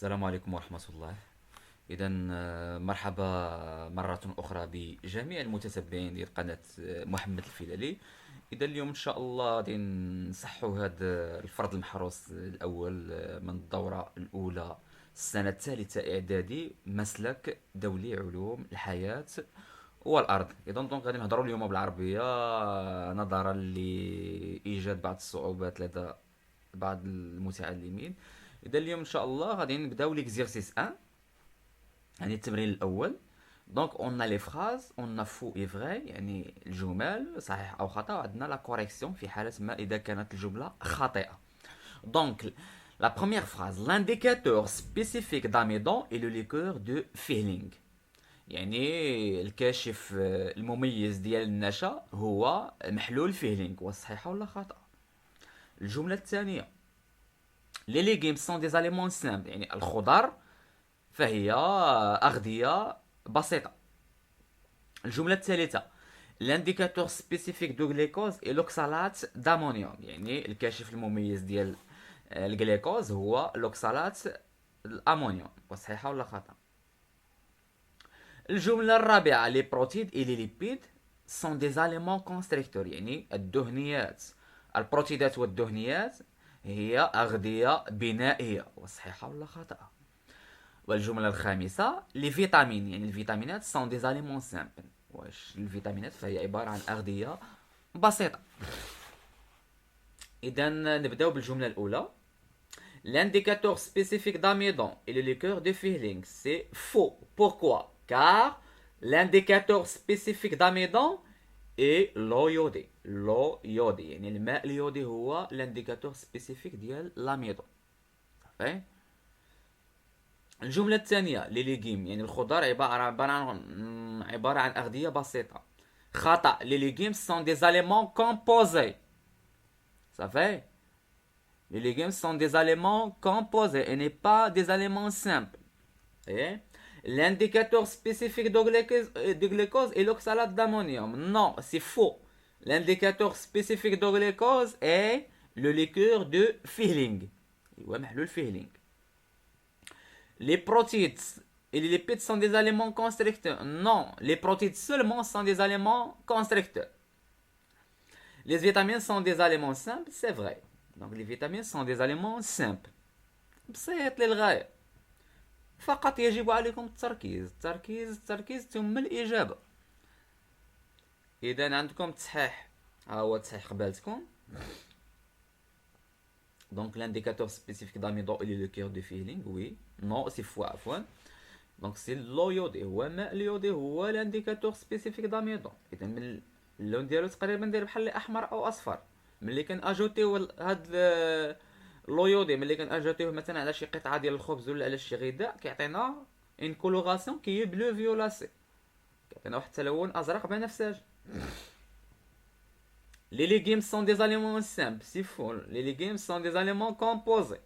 السلام عليكم ورحمة الله. إذا مرحبا مرة أخرى بجميع المتتبعين ديال قناة محمد الفيلالي. إذا اليوم إن شاء الله غادي نصحوا هذا الفرد المحروس الأول من الدورة الأولى السنة الثالثة إعدادي مسلك دولي علوم الحياة والأرض. إذا دونك غادي نهضروا اليوم بالعربية نظرا لإيجاد بعض الصعوبات لدى بعض المتعلمين. إذا اليوم إن شاء الله غادي نبداو ليكزيرسيس 1، يعني التمرين الأول. دونك اون لي فراز اون فو اي فغي، يعني الجمل صحيح أو خطأ، وعندنا لا كوريكسيون في حالة ما إذا كانت الجملة خاطئة. دونك la première phrase, l'indicateur spécifique d'Amidon est le liqueur de Fehling. يعني الكاشف المميز ديال النشا هو محلول فيهلينغ. والصحيحة ولا خطأ؟ الجملة الثانية، les légumes sont des aliments simples، يعني الخضر فهي أغذية بسيطة. الجملة الثالثة، l'indicateur spécifique de glucose est l'oxalate d'ammonium، يعني الكاشف المميز ديال الجليكوز هو الأوكسالات الأمونيوم. وصحيحة ولا خطأ؟ الجملة الرابعة، les protides et les lipides sont des aliments constricteurs، يعني الدهنيات البروتيدات والدهنيات هي أغذية بنائية. وصحيحة ولا خطأ؟ والجملة الخامسة، les vitamines، يعني الفيتامينات sont des aliments simples. واش الفيتامينات فهي عبارة عن أغذية بسيطة. إذا نبداو بالجملة الأولى. L'indicateur spécifique d'amidon et le liqueur de Fehling, c'est faux. Pourquoi? Car l'indicateur spécifique d'amidon est l'eau iodée. l'eau iodée يعني الماء اليودي هو الانديكاتور سبيسيفيك ديال لاميدون. صافي. الجملة الثانية، لي ليغيم يعني الخضار عبارة عن أغذية بسيطة. خطأ، لي ليغيم سون دي زاليمون كومبوزي. صافي. Les légumes sont des aliments composés et n'est pas des aliments simples. Et l'indicateur spécifique de glucose est l'oxalate d'ammonium. Non, c'est faux. L'indicateur spécifique de glucose est le liqueur de Fehling. le Fehling. Les protides et les lipides sont des aliments constricteurs. Non, les protides seulement sont des aliments constricteurs. Les vitamines sont des aliments simples, c'est vrai. Donc les vitamines sont des aliments simples. بسيط للغاية. فقط يجب عليكم التركيز ثم الإجابة. إذا عندكم تصحيح، ها هو تصحيح قبالتكم. Donc l'indicateur spécifique d'amidon est le liqueur de Fehling. Oui. Non, c'est faux عفوا. Donc c'est l'eau iodée. هو ماء اليودي هو l'indicateur spécifique d'amidon. إذا من اللون ديالو تقريبا داير بحال أحمر أو أصفر. ملي كان اجوتيو هاد اللويودي، ملي كان اجوتيوه مثلا على شي قطعه ديال الخبز ولا على شي غذاء كيعطينا اون كولوراسيون كي بلو فيولاسي، كيعطينا واحد التلون ازرق بنفسجي. لي ليغيم سون دي زاليمون سامبل، سي فو. لي ليغيم سون دي زاليمون كومبوزي.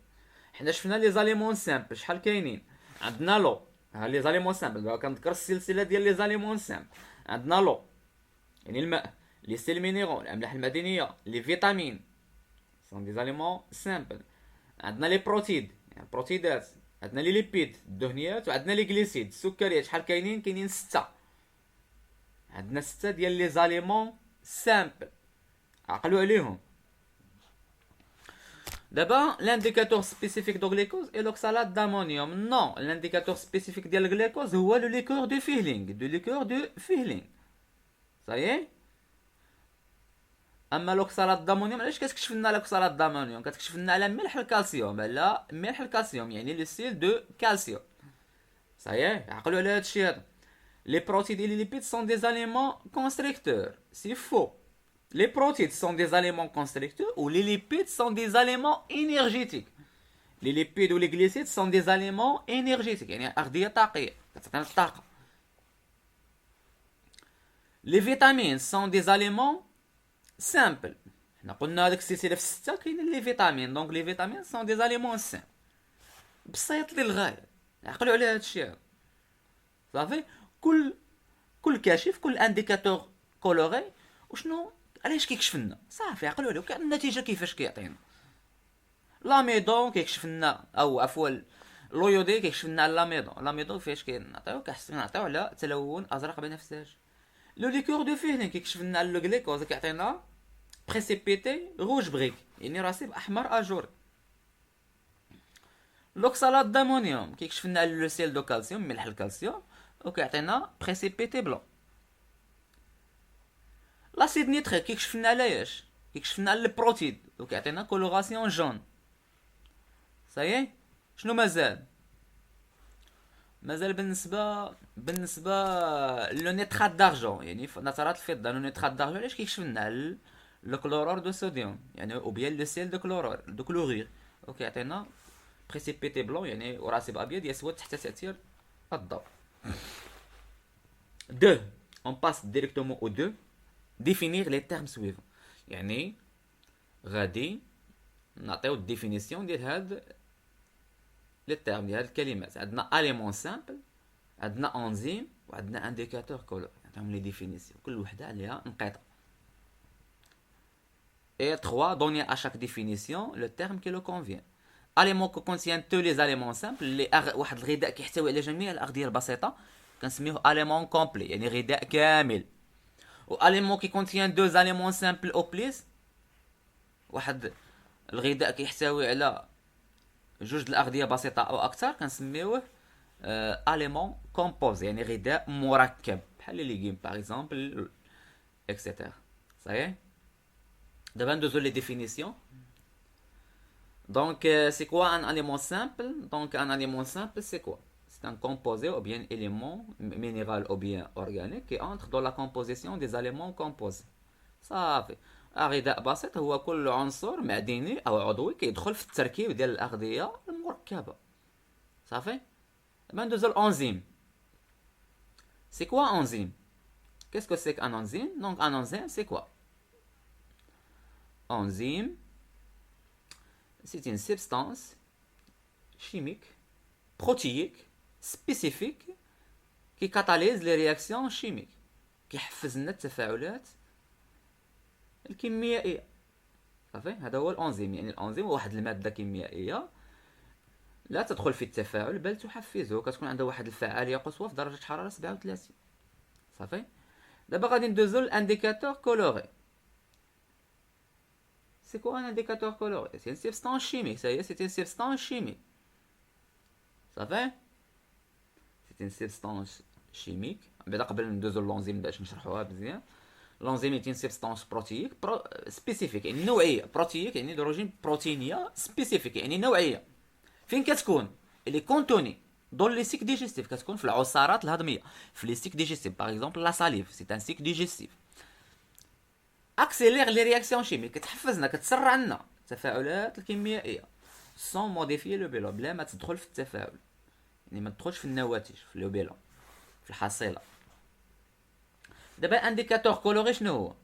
حنا شفنا لي زاليمون سامبل شحال كاينين. عندنا لو، ها لي زاليمون سامبل، دابا كنذكر السلسله ديال لي زاليمون سامبل. عندنا لو يعني الماء، les sels minéraux الأملاح المعدنية، les vitamines sont des aliments simples. عندنا les protides يعني البروتيدات، عندنا les lipides الدهنيات، وعندنا les glycides السكريات. شحال كاينين؟ كاينين 6. عندنا 6 ديال لي زاليمون سامبل، عقلوا عليهم. دابا l'indicateur spécifique de glucose est l'oxalate d'ammonium. Non, l'indicateur spécifique ديال الجلوكوز هو le liqueur de Fehling. Ça y est. اما الاوكسالات دامونيوم، علاش كتكشف لنا الاوكسالات دامونيوم؟ كتكشف لنا على ملح الكالسيوم، على ملح الكالسيوم يعني لي سيل دو كالسيوم. صحيح، عقلوا على هادشي هذا. لي بروتيد et les lipides sont des aliments constricteurs. C'est faux. Les protides sont des aliments constricteurs ou les lipides sont des aliments énergétiques. Les lipides ou les glycides sont des aliments énergétiques يعني أغذية طاقية كتعطينا الطاقة. Les vitamines sont des aliments simple. حنا قلنا هذيك السلسله في 6 كاينين لي فيتامين. دونك لي فيتامين سون دي زاليمون سامبل، بسيط للغايه. عقلوا على هذا الشيء. صافي. كل كاشف، كل انديكاتور كولوري وشنو علاش كيكشف لنا. صافي عقلوا عليه. وكان النتيجه كيفاش كيعطينا. لاميدون كيكشف لنا، او عفوا لويودي كيكشف لنا على لاميدون فاش كنعطيو كنعطيو على تلون ازرق بنفسجي. لو ليكور دو فيلين كيكشف لنا على لو غليكوز كيعطينا بريسيبيتي روج بريك يعني رصيد احمر اجوري. لوكسالات دامونيوم كيكشف لنا على لو سيل دو كالسيوم ملح الكالسيوم وكيعطينا بريسيبيتي بلون. لاسيد نيتريك كيكشف لنا على اش كيكشف لنا على البروتيد وكيعطينا كولوراسيون جون. صايي شنو مازال بالنسبه لو نيترات دارجون يعني نترات الفضه. لو نيترات دارجون علاش كيكشف لنا على لو كلورور دو صوديوم يعني او بيان لو سيل دو كلورور دو كلورير وكيعطينا بريسيبيتي بلون يعني وراسب ابيض يسود تحت تاثير الضوء. 2 on passe directement au 2 définir les termes suivants يعني غادي نعطيو الديفينيسيون ديال هاد لي تيرم ديال هاد الكلمات. عندنا اليمون سامبل عندنا انزيم وعندنا انديكاتور كولور نعطيهم لي ديفينيسيون كل وحده عليها نقيطه. Et 3 donner à chaque définition le terme qui le convient. Aliment qui contient tous les aliments simples اللي واحد الغذاء كيحتوي على جميع الاغذيه البسيطه كنسميوه aliment complet يعني غذاء كامل. و aliment qui contient deux aliments simples au plus واحد الغذاء كيحتوي على جوج الاغذيه بسيطه او اكثر كنسميوه aliment composé يعني غذاء مركب بحال لي ليغيم باغ اكزومبل اكسيتيرا. صحيح دابا ندوزو لي ديفينيسيون. Donc, c'est quoi un aliment simple? Donc, un aliment simple, c'est quoi? C'est un composé ou bien élément minéral ou bien organique qui entre dans la composition des aliments composés. صافي. غذاء بسيط هو كل عنصر معدني أو عضوي كيدخل في التركيب ديال الأغذية المركبة. صافي. دابا ندوزو الأنزيم. C'est quoi un enzyme? Qu'est-ce que c'est qu'un enzyme? Donc, un enzyme, c'est quoi? Enzyme, c'est une substance chimique, protéique, spécifique qui catalyse les réactions chimiques. كيحفز لنا التفاعلات الكيميائية. صافي هذا هو الأنزيم. يعني الأنزيم هو واحد المادة كيميائية لا تدخل في التفاعل بل تحفزه كتكون عندها واحد الفعالية قصوى في درجة حرارة 37. صافي دابا غادي ندوزو للانديكاتور كولوري. C'est quoi un indicateur coloré? C'est une substance chimique, ça y est, c'est une substance chimique. Ça fait? C'est une substance chimique. بعدا قبل ندوزو للانزيم باش نشرحوها مزيان. الانزيم est une substance protéique spécifique يعني نوعية. بروتييك يعني دروجين بروتينية سبيسيفيك يعني نوعية. فين كتكون؟ اللي كونتوني دون لي سيك ديجيستيف كتكون في العصارات الهضمية. في لي سيك ديجيستيف باغ اكزومبل لا ساليف سي ان سيك ديجيستيف. اكسيلير لي رياكسيون شيميك كتحفزنا كتسرع لنا التفاعلات الكيميائيه سون موديفي لو بيلون بلا ما تدخل في التفاعل يعني ما تدخلش في النواتج في لو بيلون في الحصيله. دابا انديكاتور كولوري شنو هو؟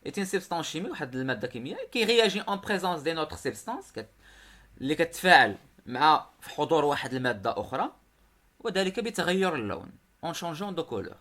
ايتين سبستانس شيميك واحد الماده كيميائيه كي رياجي اون بريزونس دي نوتر سبستانس اللي كتفاعل مع في حضور واحد الماده اخرى وذلك بتغير اللون اون شونجون دو كولور.